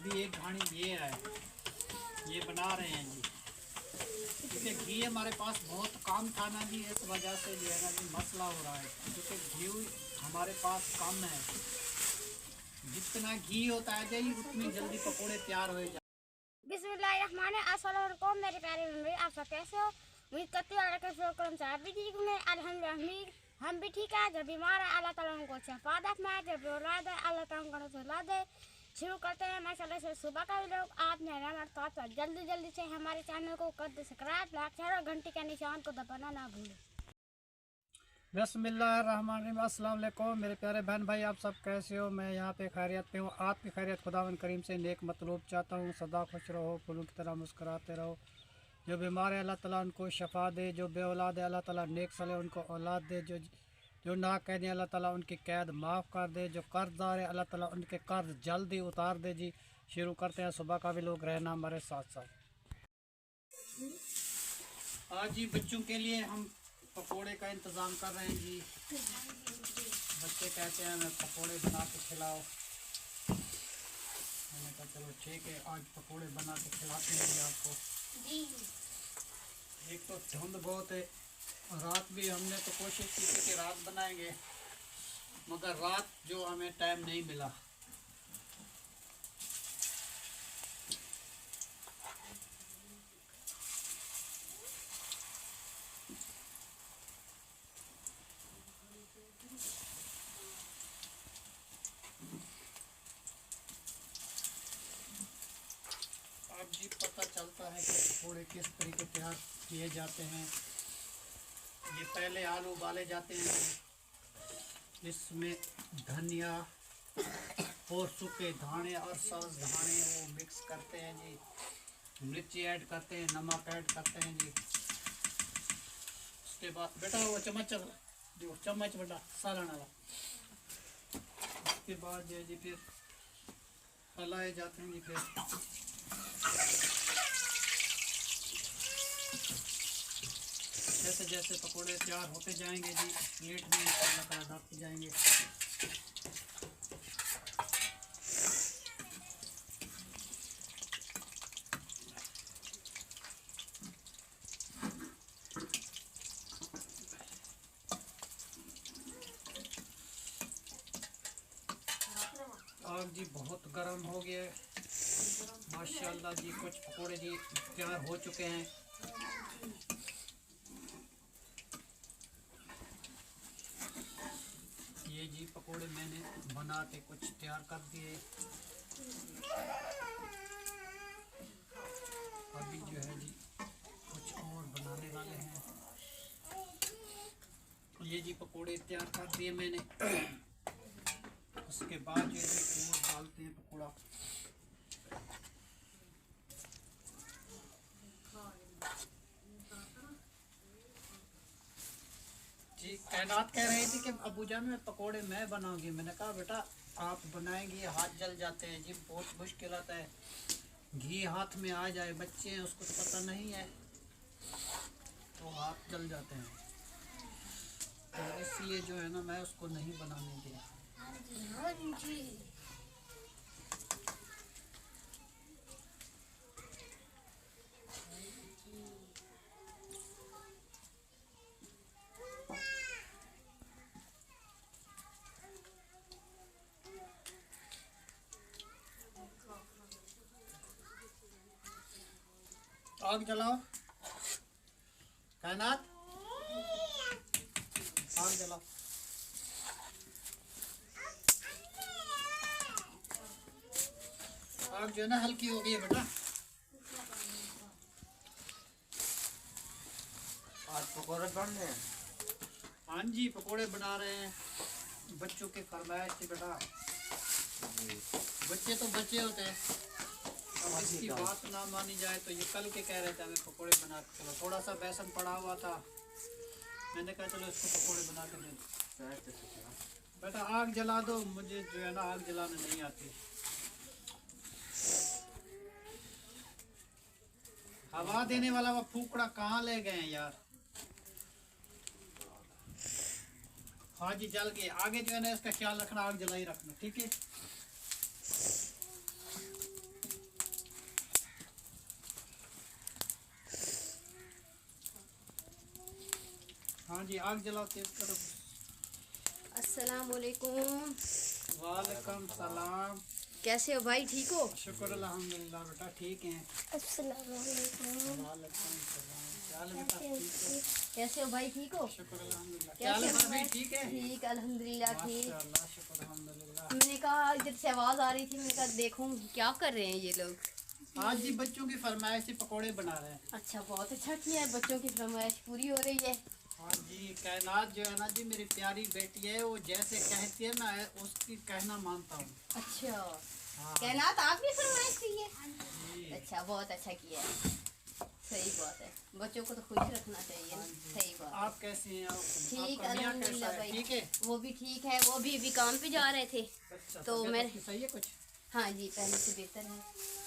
अभी एक घानी ये है, ये बना रहे हैं जी, क्योंकि घी हमारे पास बहुत कम था ना जी, इस वजह से जो है ना जी मसला हो रहा है, क्योंकि घी हमारे पास कम है। जितना घी होता है जी उतनी जल्दी पकोड़े तैयार हो जाते। बिस्मिल्लाहिर्रहमानिर्रहीम। मेरे प्यारे बंदे, आप सब कैसे हो? उम्मीद करती हूँ अल्लाह के शुक्र से आप भी ठीक होंगे। अल्हम्दुलिल्लाह हम भी ठीक है। जब बीमार है अल्लाह ताला उनको शफाअत में, जब औलाद है अल्लाह ताला उनको औलाद दे। शुरू करते हैं माशाल्लाह से सुबह का भी लोग आपने हमारे साथ जल्दी से हमारे चैनल को कर दे सब्सक्राइब, लाइक शेयर और घंटी के निशान को दबाना ना भूलें। बिस्मिल्लाहिर्रहमानिर्रहीम। अस्सलाम वालेकुम मेरे प्यारे बहन भाई, आप सब कैसे हो? मैं यहाँ पे खैरियत पे हूँ। आपकी खैरियत खुदावंद करीम से नेक मतलूब चाहता हूँ। सदा खुश रहो, फूलों की तरह मुस्कुराते रहो। जो बीमार है अल्लाह ताला उनको शफा दे, जो बे औलाद है अल्लाह ताला नेक सले उनको औलाद दे, जो ना कैदी अल्लाह ताला उनकी कैद माफ़ कर दे, जो कर्जदार है अल्लाह ताला उनके कर्ज जल्दी उतार दे जी। शुरू करते हैं, सुबह का भी लोग रहना हमारे साथ साथ। आज जी बच्चों के लिए हम पकोड़े का इंतज़ाम कर रहे हैं जी। बच्चे कहते हैं हमें पकोड़े बना के खिलाओ। मैंने कहा चलो ठीक है, आज पकोड़े बना के खिलाते हैं जी आपको। एक तो धुंध बहुत है, रात भी हमने तो कोशिश की थी कि रात बनाएंगे, मगर रात जो हमें टाइम नहीं मिला। अब जी पता चलता है कि पकोड़े किस तरीके तैयार किए जाते हैं। ये पहले आलू उबाले जाते हैं, इसमें धनिया और सूखे धाने और सब्ज धाने वो मिक्स करते हैं जी, मिर्ची ऐड करते हैं, नमक ऐड करते हैं जी। उसके बाद बेटा वो चम्मच जो चम्मच बेटा सालन वाला, उसके बाद जो जी फिर हलाए जाते हैं जी। फिर जैसे जैसे पकोड़े तैयार होते जाएंगे जी, प्लेट में इंशाअल्लाह डालते जाएंगे। आग जी बहुत गर्म हो गया है माशाअल्लाह जी। कुछ पकोड़े जी तैयार हो चुके हैं। ये जी पकोड़े मैंने बना के कुछ तैयार कर दिए। अभी जो है जी कुछ और बनाने वाले हैं। ये जी पकोड़े तैयार कर दिए मैंने। उसके बाद जो है और डालते हैं पकोड़ा। जी कायनात कह रही थी कि अबू जान में पकोड़े मैं बनाऊंगी। मैंने कहा बेटा आप बनाएंगी, हाथ जल जाते हैं जी, बहुत मुश्किल आता है। घी हाथ में आ जाए, बच्चे हैं उसको तो पता नहीं है, तो हाथ जल जाते हैं, तो इसलिए जो है ना मैं उसको नहीं बनाने दिया। आग जलाओ कायनात, आग जलाओ। आग जो है ना हल्की हो गई है बेटा। आज पकौड़े बन रहे हैं। हाँ जी पकोड़े बना रहे हैं, बच्चों के फरमाइश थी बेटा। बच्चे तो बच्चे होते हैं, अब इसकी बात ना मानी जाए तो ये कल के कह रहे थे हमें पकोड़े बना के चलो। थोड़ा सा बेसन पड़ा हुआ था, मैंने कहा चलो इसको पकोड़े बना के दे। बेटा आग जला दो, मुझे जो है ना आग जलाने नहीं आती। हवा देने वाला वो फूकड़ा कहाँ ले गए हैं यार। हाँ जी जल गए। आगे जो है ना इसका ख्याल रखना, आग जलाई रखना, ठीक है। जी आग जलाओ, तेज करो। अस्सलाम वालेकुम। वालेकुम सलाम। कैसे हो भाई, ठीक हो? शुक्र अल्हम्दुलिल्लाह बेटा, ठीक हैं। अस्सलाम वालेकुम। वालेकुम सलाम। क्या हाल है बेटा, ठीक हो? कैसे हो भाई, ठीक हो? शुक्र अल्हम्दुलिल्लाह। क्या हाल है कैसे हो भाभी, भाई? ठीक है? ठीक अल्हम्दुलिल्लाह ठीक। माशाअल्लाह, शुक्र अल्हम्दुलिल्लाह। मैंने कहा इधर से आवाज़ आ रही थी, मैंने कहा देखूं क्या कर रहे हैं ये लोग। आज जी बच्चों की फरमाइश से पकोड़े बना रहे हैं। अच्छा, बहुत अच्छा किया है, बच्चों की फरमाइश पूरी हो रही है। हाँ जी, कायनात जो है ना जी, मेरी प्यारी बेटी है, वो जैसे कहती है ना, उसकी कहना मानता हूँ। अच्छा, हाँ कहनात आपने फरमाइश की है? जी। अच्छा, बहुत अच्छा किया है, सही बात है, बच्चों को तो खुश रखना चाहिए ना। हाँ जी। सही बात है। आप कैसे हैं? ठीक आपका मियाँ अल्हम्दुलिल्लाह कैसा है? भाई। ठीक है। वो भी ठीक है, वो भी अभी काम पे जा रहे थे। अच्छा, तो तबीयत मैं आपकी सही है कुछ? हाँ जी, पहले से बेहतर है।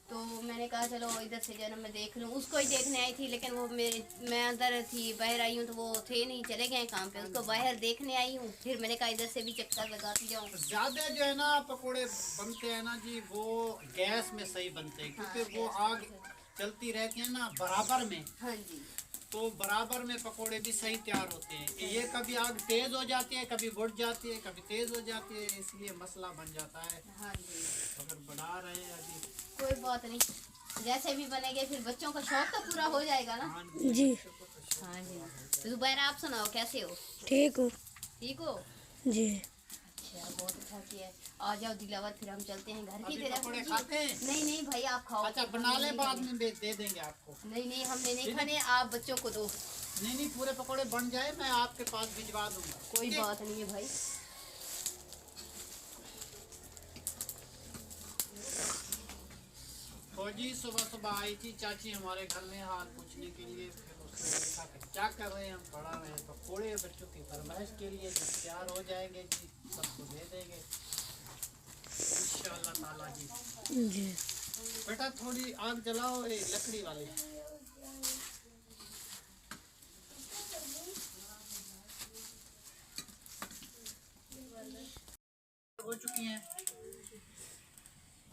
तो मैंने कहा चलो इधर से जो है ना मैं देख लूँ, उसको ही देखने आई थी, लेकिन वो मैं अंदर थी, बाहर आई हूँ तो वो थे नहीं, चले गए काम पे, उसको बाहर देखने आई हूँ, फिर मैंने कहा इधर से भी चक्कर लगाती जाऊँ। ज्यादा जो है ना पकोड़े बनते हैं ना जी, वो गैस में सही बनते हैं, क्योंकि हाँ, वो गैस आग में चलती रहती है ना बराबर में, हाँ जी, तो बराबर में पकोड़े भी सही तैयार होते हैं। ये कभी आग तेज हो जाती है, कभी बुझ जाती है, कभी तेज हो जाती है, इसलिए मसला बन जाता है। हाँ जी, अगर बना रहे हैं अभी। कोई बात नहीं, जैसे भी बनेंगे फिर बच्चों का शौक तो पूरा हो जाएगा ना। हाँ जी। हाँ जी। तो जुबैर आप सुनाओ, कैसे हो? ठीक हूँ ठीक हो? जी। अच्छा, बहुत अच्छा किया है। आ जाओ दिलावर, फिर हम चलते हैं घर की अभी तरफ। पकोड़े खाते हैं? नहीं नहीं भाई, आप खाओ। अच्छा, बना हमने ले, नहीं बाद खाने। में दे देंगे आपको। नहीं नहीं, हमने नहीं खाने, आप बच्चों को दो। नहीं नहीं, पूरे पकोड़े बन जाए मैं आपके पास भिजवा दूंगा। कोई ठीक है? बात नहीं है भाई। फौजी सुबह सुबह आई थी चाची हमारे घर में हाल पूछने के लिए, फिर उसने देखा कि क्या कर रहे हैं, हम पढ़ा रहे हैं पकोड़े, बच्चों की फरमाइश के लिए, जब तैयार हो जाएंगे जी सबको दे देंगे इंशाअल्लाह ताला जी। जी। बेटा थोड़ी आग जलाओ, ये लकड़ी वाली। हो चुकी हैं,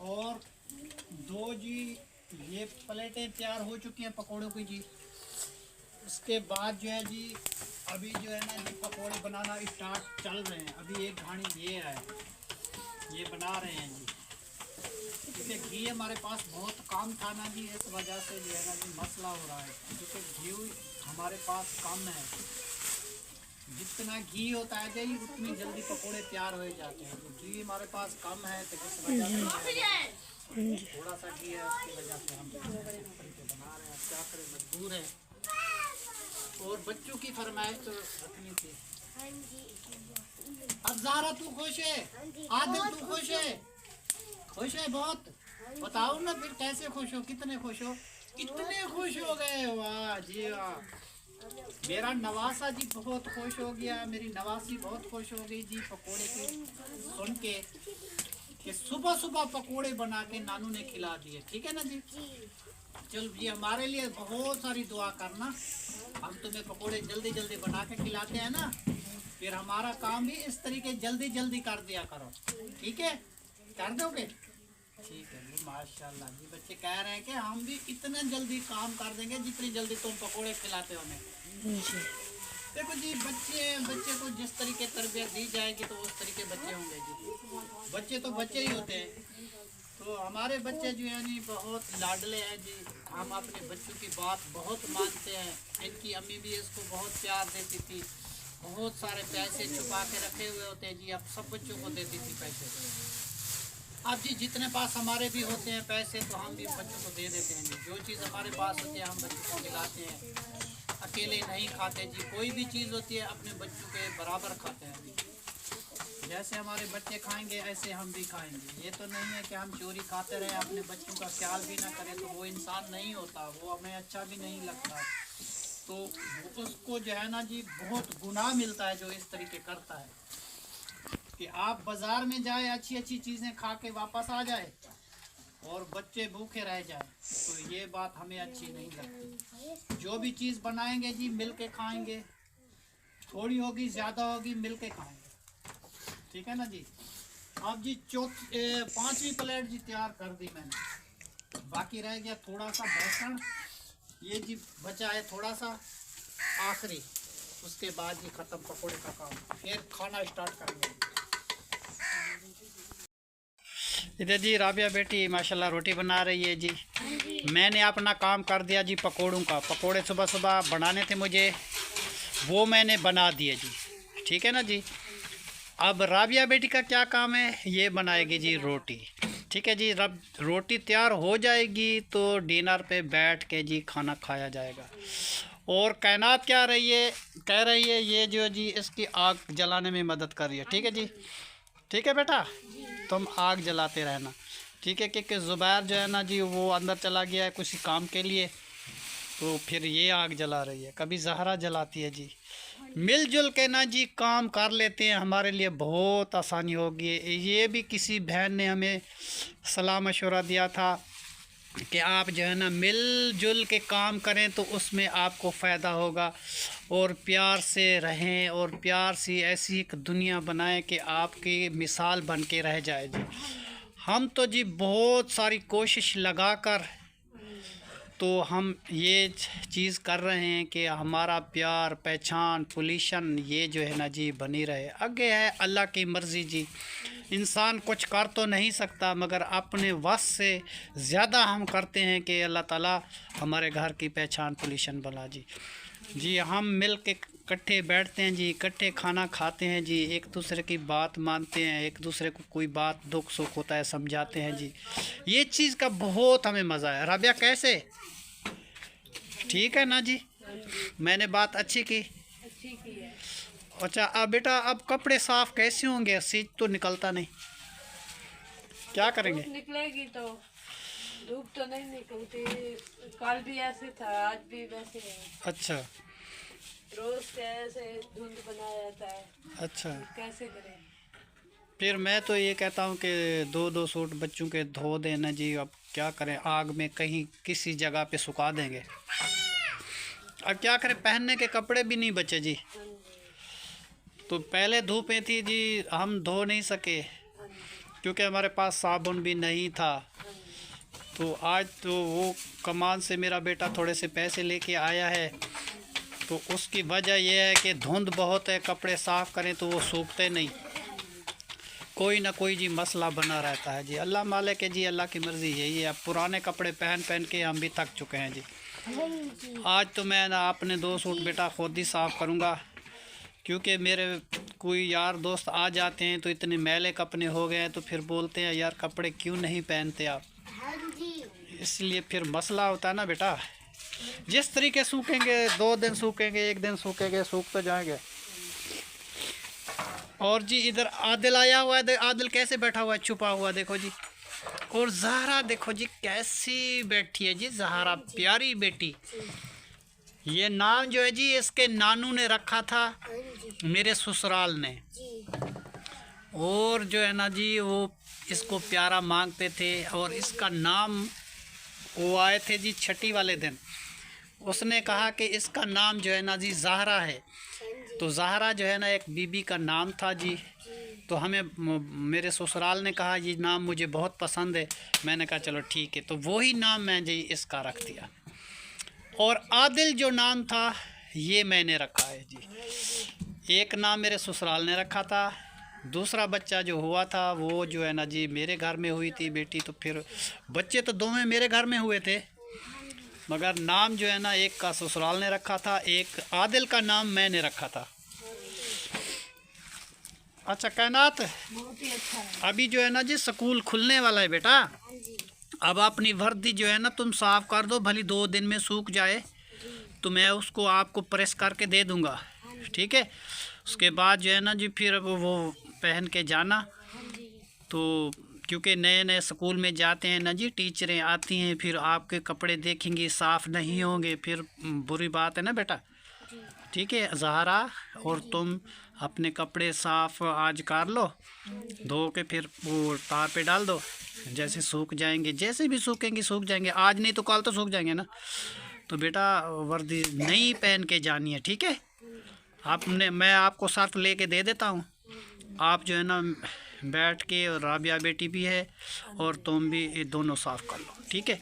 और दो जी ये प्लेटें तैयार हो चुकी हैं पकोड़ों की जी। उसके बाद जो है जी, अभी जो है ना जी पकोड़े बनाना स्टार्ट चल रहे हैं। अभी एक घानी ये है, ये बना रहे हैं जी, क्योंकि घी हमारे पास बहुत कम था ना जी, इस वजह से जो है ना जी मसला हो रहा है, क्योंकि घी हमारे पास कम है। जितना घी होता है जी उतनी जल्दी पकोड़े तैयार हो जाते हैं, तो घी हमारे पास कम है, तो इस वजह से थोड़ा सा घी है, उसकी वजह से हम बना रहे हैं। क्या करें, मजबूर है। और बच्चों की फरमाइश तो रखनी थी। अब ज़ारा तू खुश है? आदिल तू खुश है? खुश है बहुत? बताओ ना फिर कैसे खुश हो, कितने खुश हो? कितने खुश हो गए, वाह जी वाह। मेरा नवासा जी बहुत खुश हो गया, मेरी नवासी बहुत खुश हो गई जी पकोड़े के सुन के, कि सुबह सुबह पकोड़े बना के नानू ने खिला दिए। ठीक है ना जी? चल जी, हमारे लिए बहुत सारी दुआ करना, हम तुम्हें पकोड़े जल्दी जल्दी बना के खिलाते हैं ना, फिर हमारा काम भी इस तरीके जल्दी जल्दी कर दिया करो। ठीक है, कर दोगे? ठीक है जी, माशाल्लाह जी। बच्चे कह रहे हैं कि हम भी इतना जल्दी काम कर देंगे जितनी जल्दी तुम पकोड़े खिलाते हो हमें। जी। देखो जी, बच्चे को जिस तरीके तरबियत दी जाएगी तो उस तरीके बच्चे होंगे जी। बच्चे तो बच्चे ही होते हैं। तो हमारे बच्चे जो है नी बहुत लाडले हैं जी, हम अपने बच्चों की बात बहुत मानते हैं। इनकी अम्मी भी इसको बहुत प्यार देती थी, बहुत सारे पैसे छुपा के रखे हुए होते हैं जी, अब सब बच्चों को देती थी पैसे। अब जी जितने पास हमारे भी होते हैं पैसे, तो हम भी बच्चों को दे देते हैं जी। जो चीज़ हमारे पास होती है हम बच्चों को खिलाते हैं, अकेले नहीं खाते जी। कोई भी चीज़ होती है अपने बच्चों के बराबर खाते हैं जी। जैसे हमारे बच्चे खाएंगे ऐसे हम भी खाएंगे। ये तो नहीं है कि हम चोरी खाते रहें, अपने बच्चों का ख्याल भी ना करें, तो वो इंसान नहीं होता, वो हमें अच्छा भी नहीं लगता। तो उसको जो है ना जी बहुत गुनाह मिलता है जो इस तरीके करता है, कि आप बाज़ार में जाए अच्छी अच्छी चीज़ें खा के वापस आ जाए और बच्चे भूखे रह जाए, तो ये बात हमें अच्छी नहीं लगती। जो भी चीज़ बनाएंगे जी मिल के खाएंगे, थोड़ी होगी ज़्यादा होगी मिल के खाएंगे। ठीक है ना जी? अब जी 5वीं प्लेट जी तैयार कर दी मैंने, बाकी रह गया थोड़ा सा बेसन, ये जी बचा है थोड़ा सा आखिरी। उसके बाद ही ख़त्म पकोड़े का काम, फिर खाना स्टार्ट करेंगे। इधर जी राबिया बेटी माशाल्लाह रोटी बना रही है जी। मैंने अपना काम कर दिया जी पकोड़ों का। पकोड़े सुबह सुबह बनाने थे मुझे, वो मैंने बना दिए जी, ठीक है ना जी। अब राबिया बेटी का क्या काम है, ये बनाएगी जी रोटी, ठीक है जी। रब रोटी तैयार हो जाएगी तो डिनर पे बैठ के जी खाना खाया जाएगा। और कायनात क्या रही है, कह रही है ये जो जी इसकी आग जलाने में मदद कर रही है, ठीक है जी। ठीक है बेटा, तुम आग जलाते रहना, ठीक है। क्योंकि ज़ुबैर जो है ना जी वो अंदर चला गया है कुछ काम के लिए, तो फिर ये आग जला रही है। कभी ज़हरा जलाती है जी। मिलजुल के ना जी काम कर लेते हैं, हमारे लिए बहुत आसानी होगी। ये भी किसी बहन ने हमें सलाह मशवरा दिया था कि आप जो है ना मिलजुल के काम करें तो उसमें आपको फ़ायदा होगा, और प्यार से रहें और प्यार से ऐसी एक दुनिया बनाएं कि आपकी मिसाल बन के रह जाए जी। हम तो जी बहुत सारी कोशिश लगाकर तो हम ये चीज़ कर रहे हैं कि हमारा प्यार पहचान पोलीशन ये जो है ना जी बनी रहे। आगे है अल्लाह की मर्ज़ी जी। इंसान कुछ कर तो नहीं सकता, मगर अपने वस से ज़्यादा हम करते हैं कि अल्लाह ताला हमारे घर की पहचान पोलीशन बना जी। जी हम मिल के इकट्ठे बैठते हैं जी, इकट्ठे खाना खाते हैं जी, एक दूसरे की बात मानते हैं, एक दूसरे को कोई बात दुख सुख होता है समझाते हैं जी। ये चीज़ का बहुत हमें मज़ा है। राबिया कैसे, ठीक है ना जी? मैंने बात अच्छी की। अच्छा अब बेटा अब कपड़े साफ़ कैसे होंगे, सीज तो निकलता नहीं, क्या करेंगे? निकलेगी तो धूप तो नहीं निकलती, कल भी ऐसे था आज भी वैसे है। अच्छा रोज से ऐसे धुंध बनाया जाता है, अच्छा, कैसे करें? फिर मैं तो ये कहता हूँ कि 2-2 सूट बच्चों के धो देना जी। अब क्या करें, आग में कहीं किसी जगह पे सुखा देंगे। अब क्या करें, पहनने के कपड़े भी नहीं बचे जी। तो पहले धूपें थी जी, हम धो नहीं सके क्योंकि हमारे पास साबुन भी नहीं था। तो आज तो वो कमान से मेरा बेटा थोड़े से पैसे लेके आया है, तो उसकी वजह यह है कि धुंध बहुत है, कपड़े साफ़ करें तो वो सूखते नहीं, कोई ना कोई जी मसला बना रहता है जी। अल्लाह मालिक है जी, अल्लाह की मर्ज़ी यही है। अब पुराने कपड़े पहन पहन के हम भी थक चुके हैं जी। आज तो मैं ना अपने 2 सूट बेटा खुद ही साफ़ करूँगा, क्योंकि मेरे कोई यार दोस्त आ जाते हैं तो इतने मैले कपड़े हो गए हैं, तो फिर बोलते हैं यार कपड़े क्यों नहीं पहनते आप, इसलिए फिर मसला होता है ना बेटा। जिस तरीके सूखेंगे 2 दिन सूखेंगे, 1 दिन सूखेंगे, सूख तो जाएंगे। और जी इधर आदिल आया हुआ है, आदिल कैसे बैठा हुआ है छुपा हुआ, देखो जी। और ज़हरा देखो जी कैसी बैठी है जी, ज़हरा प्यारी बेटी। ये नाम जो है जी इसके नानू ने रखा था, मेरे ससुराल ने। और जो है ना जी वो इसको प्यारा मांगते थे, और इसका नाम वो आए थे जी छठी वाले दिन, उसने कहा कि इसका नाम जो है ना जी ज़हरा है। तो ज़हरा जो है ना एक बीबी का नाम था जी। तो हमें मेरे ससुराल ने कहा ये नाम मुझे बहुत पसंद है, मैंने कहा चलो ठीक है, तो वही नाम मैं जी इसका रख दिया। और आदिल जो नाम था ये मैंने रखा है जी। एक नाम मेरे ससुराल ने रखा था, दूसरा बच्चा जो हुआ था वो जो है ना जी मेरे घर में हुई थी बेटी। तो फिर बच्चे तो दोनों मेरे घर में हुए थे, मगर नाम जो है ना एक का ससुराल ने रखा था, एक आदिल का नाम मैंने रखा था। अच्छा कायनात, बहुत ही अच्छा है। अभी जो है ना जी स्कूल खुलने वाला है बेटा। अब अपनी वर्दी जो है ना तुम साफ़ कर दो, भली 2 दिन में सूख जाए तो मैं उसको आपको प्रेस करके दे दूँगा, ठीक है। उसके बाद जो है ना जी फिर वो पहन के जाना। तो क्योंकि नए नए स्कूल में जाते हैं ना जी, टीचरें आती हैं, फिर आपके कपड़े देखेंगी साफ़ नहीं होंगे, फिर बुरी बात है ना बेटा, ठीक है। ज़हरा और तुम अपने कपड़े साफ़ आज कर लो, धो के फिर वो तार पे डाल दो, जैसे सूख जाएंगे, जैसे भी सूखेंगे सूख जाएंगे, आज नहीं तो कल तो सूख जाएंगे ना। तो बेटा वर्दी नई पहन के जानी है, ठीक है। आपने मैं आपको सर्फ लेके दे देता हूँ, आप जो है ना बैठ के, और राबिया बेटी भी है और तुम भी, ये दोनों साफ़ कर लो, ठीक है।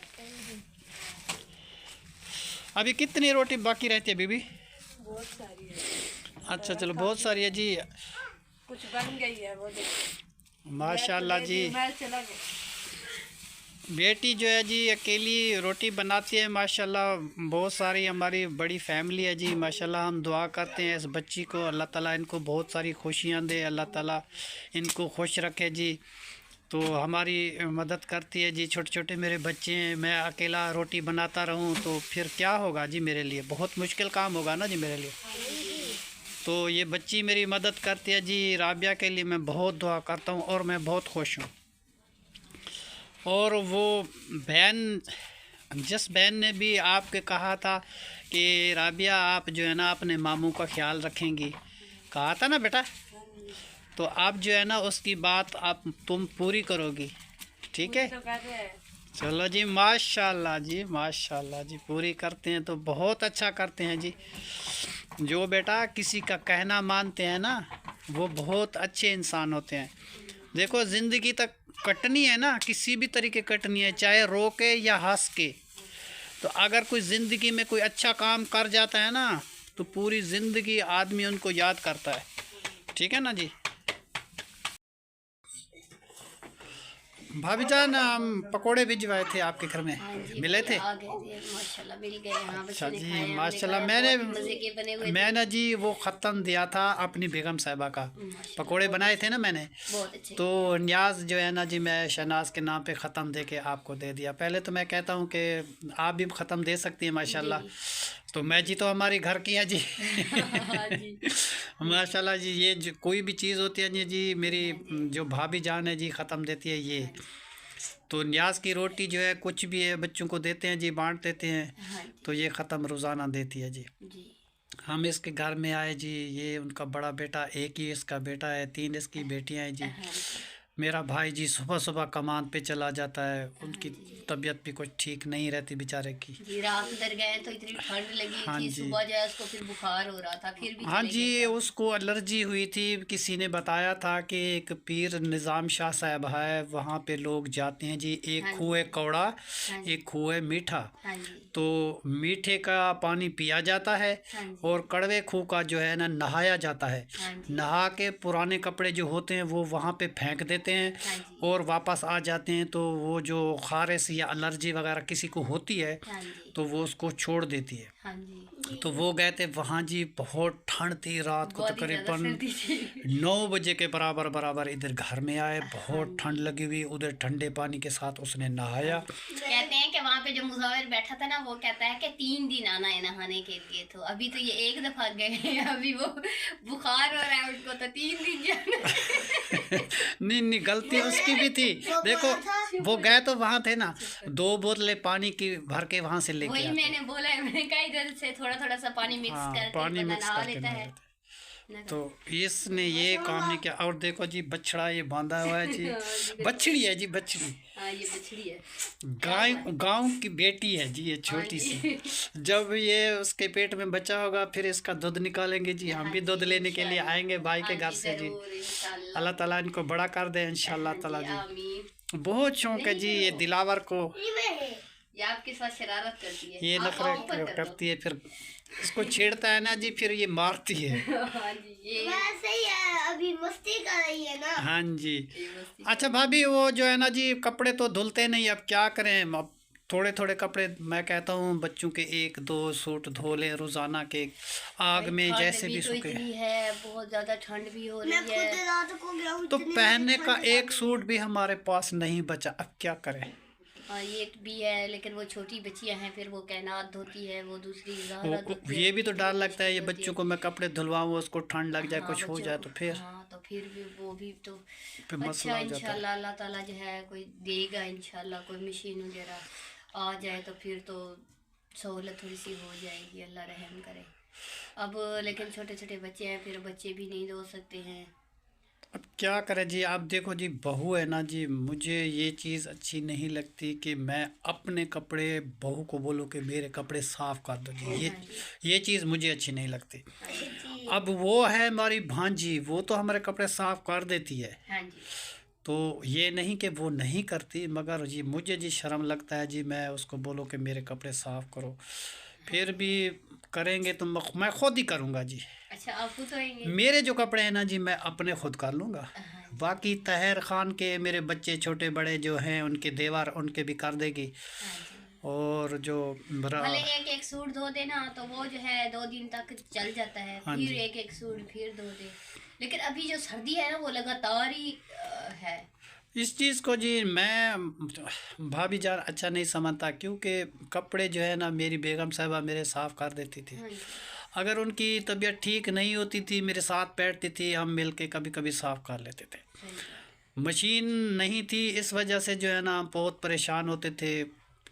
अभी कितनी रोटी बाकी रहती है बीबी? बहुत सारी है। अच्छा चलो, बहुत सारी है जी। कुछ बन गई है वो देखो। माशाल्लाह जी। मैं चला गया। बेटी जो है जी अकेली रोटी बनाती है माशाल्लाह। बहुत सारी हमारी बड़ी फैमिली है जी माशाल्लाह। हम दुआ करते हैं इस बच्ची को, अल्लाह ताला इनको बहुत सारी खुशियाँ दे, अल्लाह ताला इनको खुश रखे जी। तो हमारी मदद करती है जी। छोटे छोटे मेरे बच्चे हैं, मैं अकेला रोटी बनाता रहूं तो फिर क्या होगा जी, मेरे लिए बहुत मुश्किल काम होगा ना जी मेरे लिए। तो ये बच्ची मेरी मदद करती है जी। राबिया के लिए मैं बहुत दुआ करता हूँ और मैं बहुत खुश हूँ। और वो बहन, जिस बहन ने भी आपके कहा था कि राबिया आप जो है ना अपने मामू का ख्याल रखेंगी, कहा था ना बेटा, तो आप जो है ना उसकी बात तुम पूरी करोगी, ठीक है। तो कर रहे हैं। चलो जी, माशाल्लाह जी, माशाल्लाह जी, पूरी करते हैं तो बहुत अच्छा करते हैं जी। जो बेटा किसी का कहना मानते हैं ना, वो बहुत अच्छे इंसान होते हैं। देखो ज़िंदगी तक कटनी है ना, किसी भी तरीके कटनी है, चाहे रो के या हंस के। तो अगर कोई ज़िंदगी में कोई अच्छा काम कर जाता है ना, तो पूरी ज़िंदगी आदमी उनको याद करता है, ठीक है ना जी। भाभी जान, हम पकोड़े भिजवाए थे आपके घर में, हाँ जी, मिले थे? आ गए थे माशाल्लाह, मिल गए। हाँ, अच्छा बच्चों ने जी, खाए, हमने माशाल्लाह। खाया, बहुत मज़े के बने हुए थे। मैंने जी वो ख़त्म दिया था अपनी बेगम साहिबा का, पकोड़े बनाए थे ना मैंने, बहुत अच्छे। तो न्याज जो है ना जी, मैं शहनाज के नाम पे ख़त्म दे के आपको दे दिया। पहले तो मैं कहता हूँ कि आप भी ख़त्म दे सकती हैं माशाल्लाह। तो मैं जी तो हमारी घर की है जी। हाँ जी। माशाल्लाह जी। ये जो कोई भी चीज़ होती है जी, मेरी जो भाभी जान है जी ख़त्म देती है ये। तो न्याज की रोटी जो है कुछ भी है बच्चों को देते हैं जी, बांट देते हैं। हाँ तो ये ख़त्म रोज़ाना देती है जी। जी। हम इसके घर में आए जी, ये उनका बड़ा बेटा, एक ही इसका बेटा है, 3 इसकी बेटियां हैं जी। मेरा भाई जी सुबह सुबह कमान पे चला जाता है, उनकी तबीयत भी कुछ ठीक नहीं रहती बेचारे की। जी, रात उधर गए तो इतनी ठंड लगी हाँ थी, जी। सुबह जो है उसको फिर बुखार हो रहा था, फिर भी हाँ चले जी, गए। उसको एलर्जी हुई थी। किसी ने बताया था कि एक पीर निज़ाम शाह साहब है, वहाँ पे लोग जाते हैं जी। एक हाँ जी। खूह है कौड़ा, हाँ जी। एक खूह है मीठा। हाँ जी। तो मीठे का पानी पिया जाता है हाँ जी। और कड़वे खूह का जो है ना नहाया जाता है। हाँ जी। नहा के पुराने कपड़े जो होते हैं वो वहाँ पे फेंक देते हैं हाँ जी। और वापस आ जाते हैं। तो वो जो खारिश या एलर्जी वगैरह किसी को होती है हाँ जी। तो वो उसको छोड़ देती है। हाँ जी। तो वो गए थे वहाँ जी, बहुत ठंड थी, रात को बहुत ही ज़्यादा तकरीबन सर्दी थी। 9 बजे के बराबर इधर घर में आए। बहुत ठंड लगी हुई, उधर ठंडे पानी के साथ उसने नहाया। कहते हैं कि वहाँ पे जो मुसाविर बैठा था ना, वो कहता है कि 3 दिन आना है नहाने के लिए। तो अभी तो ये एक दफा गए हैं, अभी वो बुखार हो रहा है उनको, तो 3 दिन जाना। नहीं, गलती उसकी भी थी। देखो वो गए तो वहाँ थे ना, 2 बोतलें पानी की भर के वहाँ से लेके वही आते। मैंने बोला है, मैंने कहा इधर से थोड़ा थोड़ा सा पानी मिक्स हाँ, करके पानी बंदा मिक्स नहा करके लेता नहा है। लेते। तो इसने ये काम नहीं किया। और देखो जी, बछड़ा ये बांधा हुआ है जी। बछड़ी है जी, बछड़ी। हाँ, ये बछड़ी है। गांव की बेटी है जी, ये छोटी सी। जब ये उसके पेट में बच्चा होगा फिर इसका दूध निकालेंगे जी। हम भी दूध लेने के लिए आएंगे भाई के घर से जी। अल्लाह ताला इनको बड़ा कर दे इंशाल्लाह ताला जी। आमीन। बहुत शौक है जी ये दिलावर को। ये आपके साथ शरारत करती है, ये आप ऊपर नखरे कर दो। करती है, फिर इसको छेड़ता है ना जी, फिर ये मारती है। हाँ जी, ये वैसे ही है, अभी मस्ती कर रही है ना। हाँ जी। मस्ती। अच्छा भाभी, वो जो है ना जी कपड़े तो धुलते नहीं, अब क्या करें। अब थोड़े थोड़े कपड़े मैं कहता हूँ बच्चों के 1-2 सूट धो लें रोज़ाना के, आग में ठंड जैसे भी तो सूखे। इतनी है, बहुत ज्यादा ठंड भी हो मैं रही खुद है। रात को गया हूँ, तो इतनी पहनने का ठंड एक सूट भी हमारे पास नहीं बचा, अब क्या करें। हाँ, ये भी है, लेकिन वो छोटी बच्चियां हैं, फिर वो कैनात धोती है, वो दूसरी ज़हरा धोती है। ये भी तो डर लगता है, ये धोती बच्चों को मैं कपड़े धुलवाऊँ, उसको ठंड लग जाए, हाँ, कुछ हो बच्चों जाए को- तो फिर हाँ, तो फिर भी वो भी तो फिर मसला अच्छा। हो जाता है। इंशाल्लाह अल्लाह ताला जो है कोई देगा, इंशाल्लाह कोई मशीन वगैरह आ जाए तो फिर तो सहूलत थोड़ी सी हो जाएगी, अल्लाह रहम करे। अब लेकिन छोटे छोटे बच्चे हैं, फिर बच्चे भी नहीं धो सकते हैं। अब क्या करें जी। आप देखो जी, बहू है ना जी, मुझे ये चीज़ अच्छी नहीं लगती कि मैं अपने कपड़े बहू को बोलूँ कि मेरे कपड़े साफ़ कर दो जी। ये चीज़ मुझे अच्छी नहीं लगती। अब वो है हमारी भांजी, वो तो हमारे कपड़े साफ़ कर देती है। हाँ जी। तो ये नहीं कि वो नहीं करती, मगर जी मुझे जी शर्म लगता है जी, मैं उसको बोलूँ कि मेरे कपड़े साफ़ करो। फिर भी करेंगे तो मैं खुद ही करूँगा जी। अच्छा, आप खुद धोएंगे? मेरे जो कपड़े हैं ना जी मैं अपने खुद कर लूँगा। बाकी तहर खान के मेरे बच्चे छोटे बड़े जो हैं उनके देवर उनके भी कर देगी। हाँ जी। और जो भले एक एक सूट धो देना तो वो जो है 2 दिन तक चल जाता है, हाँ फिर जी। एक एक सूट फिर धो दे। लेकिन अभी जो सर्दी है ना वो लगातार ही है। इस चीज़ को जी मैं भाभी जान अच्छा नहीं समझता, क्योंकि कपड़े जो है ना मेरी बेगम साहिबा मेरे साफ़ कर देती थी। हाँ जी। अगर उनकी तबीयत ठीक नहीं होती थी मेरे साथ बैठती थी, हम मिल के कभी कभी साफ़ कर लेते थे। सही है। मशीन नहीं थी, इस वजह से जो है ना बहुत परेशान होते थे।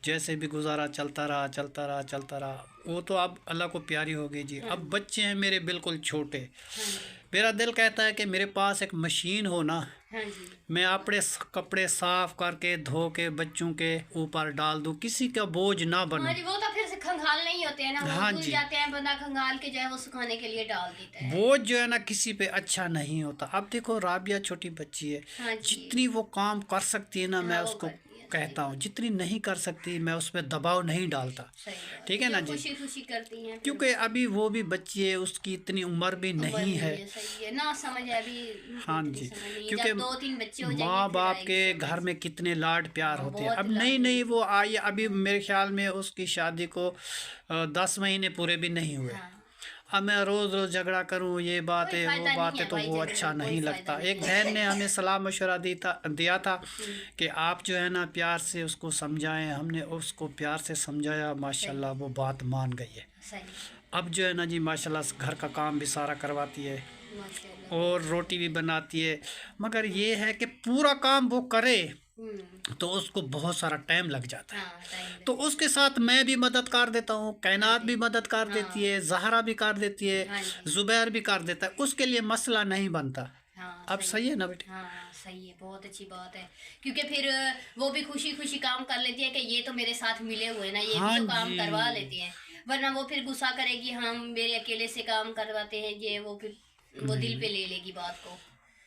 जैसे भी गुजारा चलता रहा चलता रहा चलता रहा। वो तो अब अल्लाह को प्यारी हो गई जी। अब बच्चे हैं मेरे बिल्कुल छोटे। हाँ जी। मेरा दिल कहता है कि मेरे पास एक मशीन हो ना, हाँ जी। मैं अपने कपड़े साफ करके धो के बच्चों के ऊपर डाल दूं, किसी का बोझ ना हाँ बनूं। जी, वो तो फिर से खंगाल नहीं होते हैं ना, वो हाँ धुल जी। जाते हैं, बंदा खंगाल के जो है वो सुखाने के लिए डाल देता है। बोझ जो है ना किसी पे अच्छा नहीं होता। अब देखो राबिया छोटी बच्ची है, हाँ जी। जितनी वो काम कर सकती है ना मैं हाँ, वो उसको करती है, कहता हूँ, जितनी नहीं कर सकती मैं उस पर दबाव नहीं डालता। सही बात। ठीक है ना जी। खुशी खुशी करती हैं, क्योंकि अभी वो भी बच्ची है, उसकी इतनी उम्र भी नहीं है। सही है ना, समझ है अभी। हाँ इतनी जी, समझ नहीं है। क्योंकि जब 2-3 बच्चे हो जाएंगे माँ फिर बाप आएगी के समझ। घर में कितने लाड प्यार होते हैं। बहुत अब लाड नहीं नहीं वो आई, अभी मेरे ख्याल में उसकी शादी को 10 महीने पूरे भी नहीं हुए। हाँ। अब मैं रोज़ रोज़ झगड़ा करूं, ये बात कोई है फायदा वो नहीं बात है है, तो भाई, वो झगड़े अच्छा में कोई नहीं फायदा लगता। नहीं एक है। बहन ने हमें सलाह मशवरा दिया था कि आप जो है ना प्यार से उसको समझाएं। हमने उसको प्यार से समझाया, माशाल्लाह वो बात मान गई है। सही। अब जो है ना जी माशाल्लाह घर का काम भी सारा करवाती है माशाल्लाह। और रोटी भी बनाती है। मगर ये है कि पूरा काम वो करे तो उसको बहुत सारा टाइम लग जाता है। हाँ, टाइम तो उसके साथ मैं भी मदद कर देता हूँ, कायनात भी मदद कर देती है, जहरा भी कर देती है, हाँ जी। जुबैर भी कर देता है। उसके लिए मसला नहीं बनता। हाँ, अब सही है ना बेटे? हाँ सही है, बहुत अच्छी बात है। क्योंकि फिर वो भी खुशी खुशी काम कर लेती है कि ये तो मेरे साथ मिले हुए ना, ये हाँ भी तो काम जी। करवा लेती है। वरना वो फिर गुस्सा करेगी, हम मेरे अकेले से काम करवाते हैं ये वो, फिर वो दिल पे ले लेगी बात को।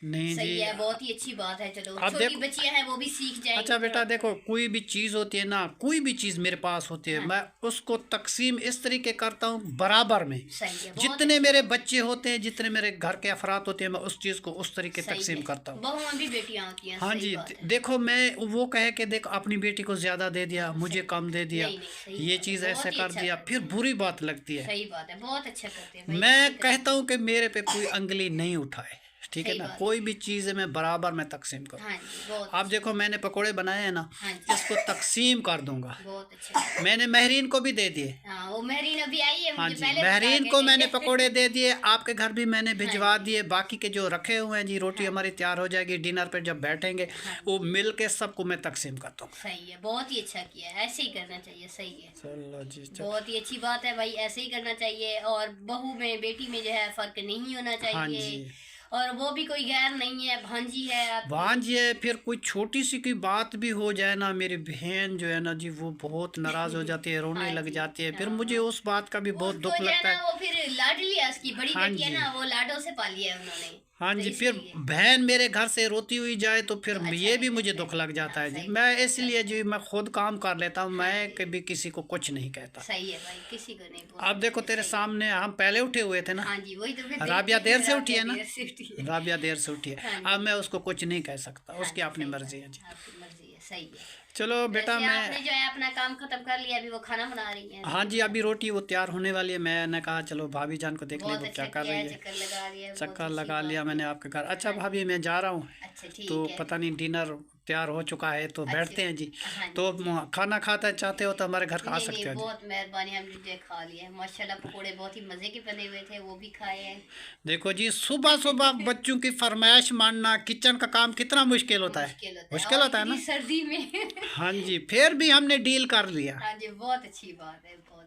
नहीं सही जी। है, बहुत ही अच्छी बात है। चलो अब छोटी देखो- बच्चियां हैं वो भी सीख जाएंगी। अच्छा बेटा देखो, कोई भी चीज़ होती है ना, कोई भी चीज़ मेरे पास होती है, मैं उसको तकसीम इस तरीके करता हूँ बराबर में। सही है, बहुत जितने मेरे बच्चे होते हैं, जितने मेरे घर के अफराद होते हैं, मैं उस चीज़ को उस तरीके सही तकसीम है। करता हूँ। बहुओं भी बेटियां होती हैं। हाँ सही जी। बात है। देखो मैं वो कहे कि देखो अपनी बेटी को ज़्यादा दे दिया, मुझे कम दे दिया, नहीं, सही ये बात है, चीज़ बहुत ऐसे ही कर अच्छा दिया, करते फिर बुरी बात लगती है। सही बात है, बहुत अच्छा करते हैं भाई, मैं अच्छी करते कहता हूँ कि मेरे पे कोई अंगली नहीं उठाए, ठीक है सही ना। बात है। कोई भी चीज़ है मैं बराबर में तकसीम हैं। करूँ। हाँ जी, बहुत आप देखो मैंने पकोड़े बनाए हैं ना, हाँ जी। इसको तकसीम कर दूंगा। बहुत अच्छा। मैंने महरीन को भी दे दिए। हाँ, वो महरीन अभी आई है, हाँ मुझे जी, पहले महरीन बता को के मैंने गई है। पकोड़े दे दिए, आपके घर भी मैंने भिजवा हाँ दिए। बाकी के जो रखे हुए हैं जी, रोटी हमारी तैयार हो जाएगी, डिनर पे जब बैठेंगे वो मिल के सबको मैं तकसीम करता हूँ। सही है, बहुत ही अच्छा किया है, ऐसे ही करना चाहिए। सही है, चलो जी चलो। बहुत ही अच्छी बात है भाई, ऐसे ही करना चाहिए। और बहू में बेटी में जो है फर्क नहीं होना हाँ चाहिए। जी। और वो भी कोई गैर नहीं है, भांजी है आपकी। भांजी है, फिर कोई छोटी सी कोई बात भी हो जाए ना, मेरी बहन जो है ना जी वो बहुत नाराज हो जाती है, रोने हाँ लग जी, जाती है। फिर हाँ। मुझे उस बात का भी बहुत उसको दुख जो है लगता ना है। वो फिर लाडली है, उसकी बड़ी हाँ बेटी है जी। ना, वो लाडो से पाली है उन्होंने। हाँ तो जी, फिर इसलिए। बहन मेरे घर से रोती हुई जाए तो फिर अच्छा ये भी लगता मुझे है। दुख लग जाता है जी। सही मैं इसलिए जी मैं खुद काम कर लेता हूँ, मैं कभी किसी को कुछ नहीं कहता। सही है भाई, किसी को नहीं बोल अब देखो सकते, तेरे सही है। सामने हम पहले उठे हुए थे ना, हाँ जी, वही तो फिर राबिया देखते देर हैं, से उठी है ना, देर से उठी है। राबिया देर से उठी है। हाँ जी। अब मैं उसको कुछ नहीं कह सकता, उसकी हाँ, अपनी सही मर्जी है जी। आपकी मर्जी है, सही है। चलो बेटा वैसे आपने मैं, जो है अपना काम खत्म कर लिया, अभी वो खाना बना रही है। हाँ जी अभी रोटी वो तैयार होने वाली है। मैंने कहा चलो भाभी जान को देख ले बहुत वो अच्छा क्या कर किया रही है, है। चक्कर लगा लिया, बहुत चक्कर अच्छी लगा बात लिया है। मैंने आपके घर। अच्छा भाभी मैं जा रहा हूँ, अच्छा ठीक तो है। पता नहीं डिनर तैयार हो चुका है तो बैठते हैं जी। हाँ जी। तो खाना खाता चाहते हो तो हमारे घर आ नहीं सकते नहीं, हो जी। बहुत मेहरबानी, हमने जो खा लिया है माशाल्लाह। पकोड़े बहुत ही मजे के बने हुए थे, वो भी खाए हैं। देखो जी सुबह सुबह बच्चों की फरमाइश मानना, किचन का काम कितना मुश्किल होता है, मुश्किल और होता है ना। इतनी सर्दी में। हाँ जी, फिर भी हमने डील कर लिया। हाँ जी, बहुत अच्छी बात है, बहुत।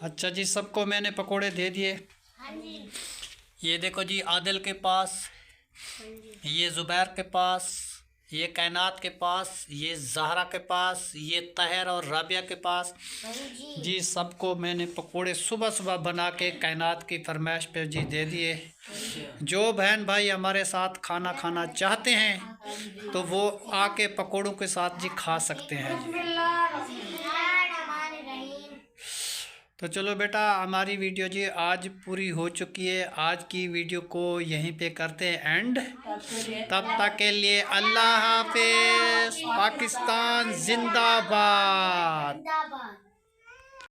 अच्छा जी, सबको मैंने पकोड़े दे दिए। ये देखो जी, आदिल के पास, ये ज़ुबैर के पास, ये कायनात के पास, ये ज़हरा के पास, ये तहर और राबिया के पास जी। सबको मैंने पकोड़े सुबह सुबह बना के कायनात की फरमाइश पे जी दे दिए। जो बहन भाई हमारे साथ खाना खाना चाहते हैं तो वो आके पकोड़ों के साथ जी खा सकते हैं जी। तो चलो बेटा, हमारी वीडियो जी आज पूरी हो चुकी है। आज की वीडियो को यहीं पे करते हैं एंड। तब तक के लिए अल्लाह हाफिज। पाकिस्तान जिंदाबाद।